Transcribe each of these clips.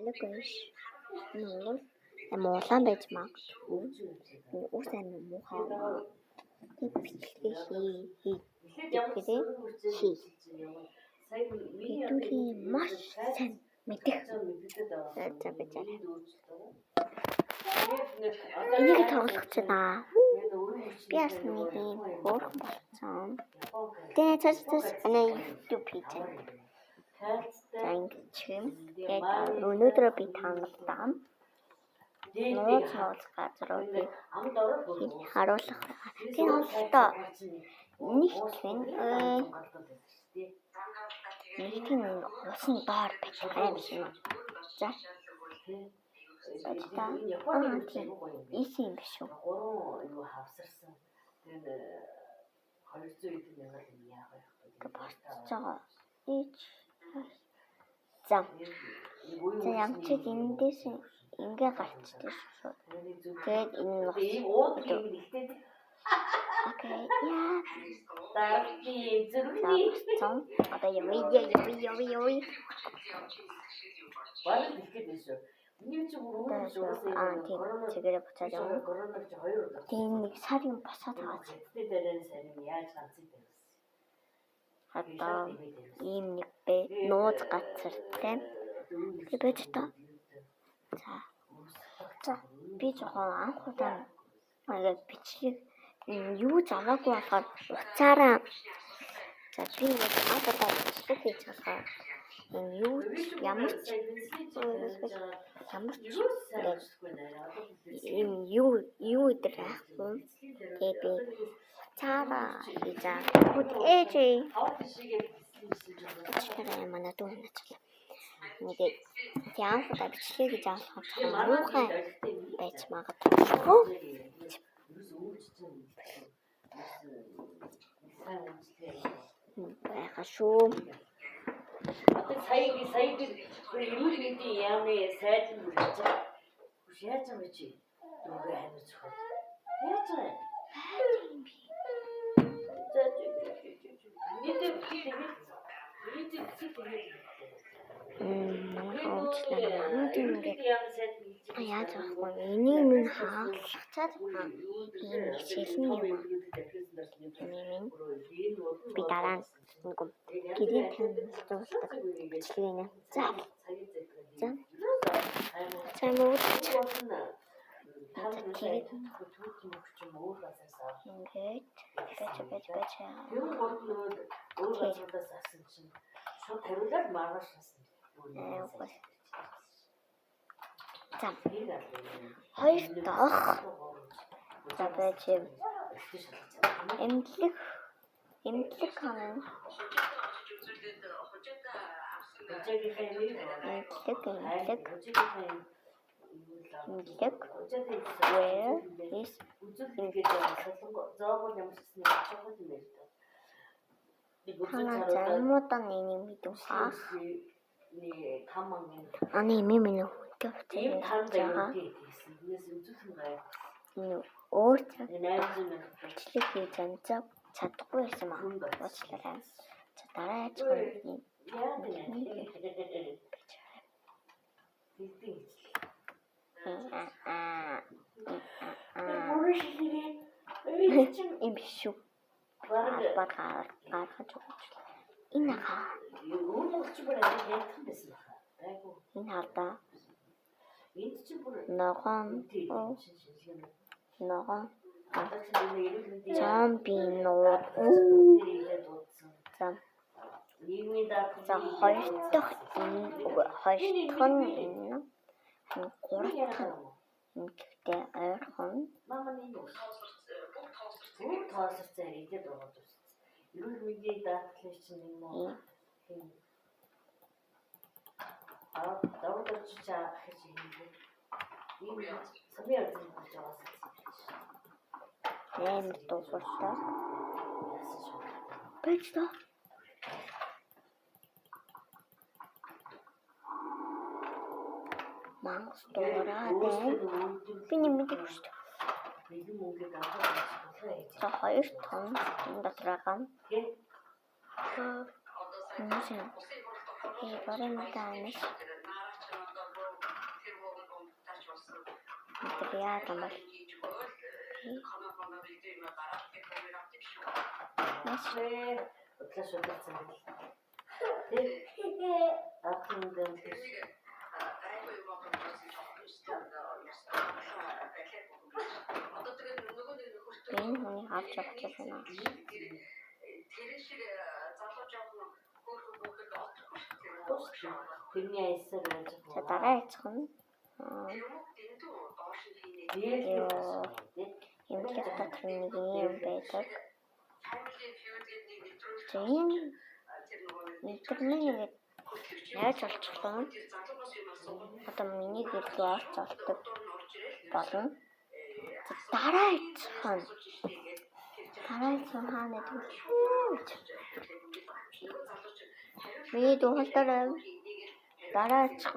Хэлэггүй. Монгол Монголан байж магадгүй. Ус амин муухай. Тэг бичлэгээ хий. Бидний маш сайн мэдэх. За бичээрэй. Энийг тоглох гэж байна. Би бас нэг юм хөөрхөн болсон. Тэгээ цааш анаа YouTube хийж байна. За ингэж юм. Тэгээд өнөөдөр би танилцсан. Нууц газруудыг харуулах. Тийм болохоор нэг тийм усан доор байх юм шиг. За. Ийсэн юм биш үү? 3 юу хавсарсан. Тэгээд 200 эдэн мянга юм яах вэ? За. За яг ч эндээс ингээ гарчдээ шүү. Тэгээд энэ нь окей. Яа. Таки зүрхний. Одоо яв. Бараг ихэд шүү. Тийм буцаад явна. Тийм нэг сарын босоод байгаа. Одоо ийм нэг нууц газартай. Тэгээд та. За би жоохон анх удаа ингээд бичлэг юу заваагүй болохоор уцаараа. За би нэг анх удаа бичлэг хийж байгаа. Юу ямар ч юу идэх байхгүй. Тэгээд би цаараа хийжаа. Хүүд ээжээ. Чигээр манай дүү начлаа. Ингээд яам удаа бичлэг хийж авах муухай байж магадгүй. Яха шүү. Одоо сая юу хийдий яамны сайд нь үлээж байгаа. Хүш яаж юм бэ чи? Дүүгээ ханиуц хөө. Яаж вэ? Яаж авахгүй энийг минь хаалгачаад ийм шилэн юм. Би дараа нэг гэрээ танилцуулдаг бичлэгийг за мөн тэгээд ингээд бач шууд хариулаад маргааш шасан. За. Хоёр дахь. За байж эмтлэг ханаа. Эмтлэг. Where is ханаа замуудан нэг юм хийдэг хаа. Аны мимэн хүнтэй байгаа. Өөр бичлэг хийж чадахгүй байсан маа. Уучлаарай. За дараа яаж юм. Им шүү. Гаргаж өгч. Энэ хаа. Энэ хата. Ногоон. Замбинууд. За хоёр дахь энэ гурав дахь ингэхдээ ойрхон тоосорцоо ирээд байгаа юм. Эрүүл мэндийн даатгалын чинь юм уу? Давуу чаа гэж юм. Ийм самиа гэж болж байгаа. Дуусалтаа. Бэчта. Мангас дуурай. Би нэмээд өгч. За хоёр тон дотроо гам. Барин таанаас Тэр яа юм бол. Энэ хүний авч явах байна. Тэрний айсаар байж байгаа. За дараа яцх нь эмгэгтэй тэр нэг юм байдаг. Тийм интернет яаж олчихлоо? Одоо миний гэрлөө орч олдог болно. Дараа яцх хаана гэдэг. Миний дуусараа дараа яцх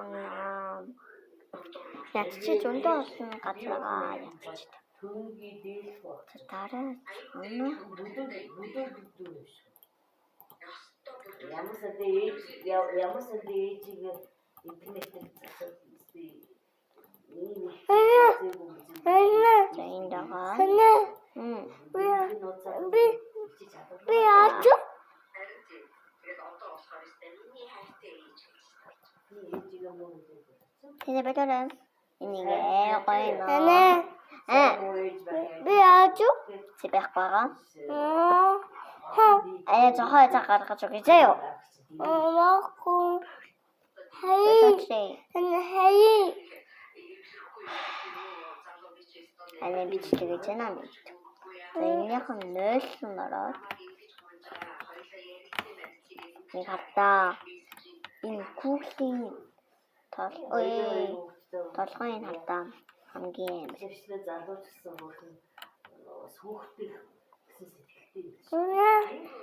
яг чи зөндөө олон газар байгаа ятч. Төвний дээлх ба. Дараа Ямар санд ээжийг интернетээр засаад би яач? Тэний бэтэрэн энийг гоё нөө. Би яач? Чи байгаа. Зохой гаргаж өгье заяа. Яахгүй. Хай. Аны бичдэг юм. Энийхэн 0 нараад. Нэг хатаа энэ күүлийн толгойн хатаа хамгийн хэвчлээ залуучсан бүрхэн сүхтэх гэсэн сэтгэлтэй. За.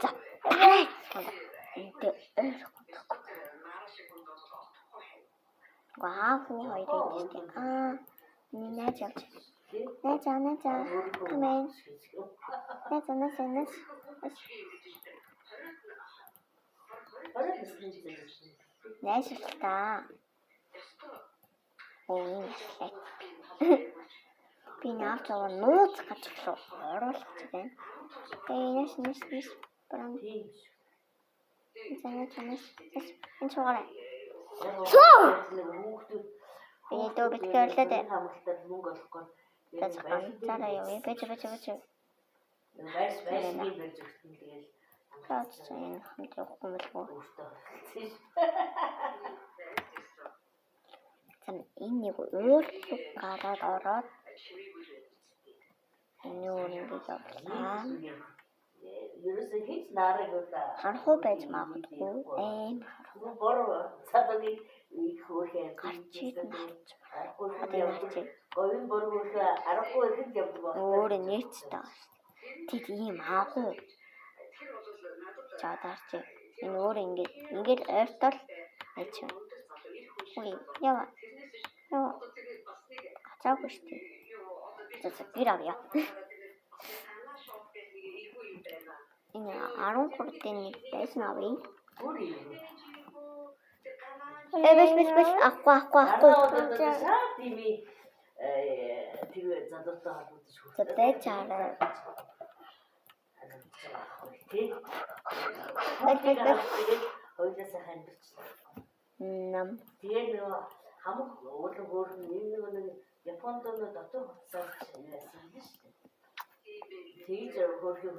Вау, хоёрын тийм. Нэж явж. Нэж. Камэн. Нэж. Нэж та. Оо. Би навч нууц гачлаа. Оруулах чинь. Нэш. Баран. Энэ чугаарай. Би дөө битгэрлээ дээ. Хамтдаа мөнгө олохгүй. Цаараа явъя. Бэж. Байс юм байж өгсөн тэгэл. Таач энэ хамт явахгүй мэлгүй. Сан энэ нэг уурлаг гараад ороод энэ өөрөнгөө явлаа. Ерөөсөө хийж нарыг удаа. Харахгүй байж магадгүй. Бороо цадагийн их хөөрхөн гарчид наач. говийн боргоос аргагүй ихэд явдаг байна. Өөр нээцтэй. Тэд ийм аагүй. Чадаарч энэ өөр ингээд ойртол айчих. Үгүй яа. Хацаагүй шүү дээ. За гэр авъя. Энэ 13-ийн нэг байсан авъя. Бэс ахгүй. Тими тэр задвартай холбоотой шүү. Зэтэй чараа. Хоёулаа сайхан бичсэн. Нам. Тэгээд хамаг уулын хөөрхөн нэг Японд дотор хуцаас ярьсан шүү дээ. Тэгээд хөөрхөн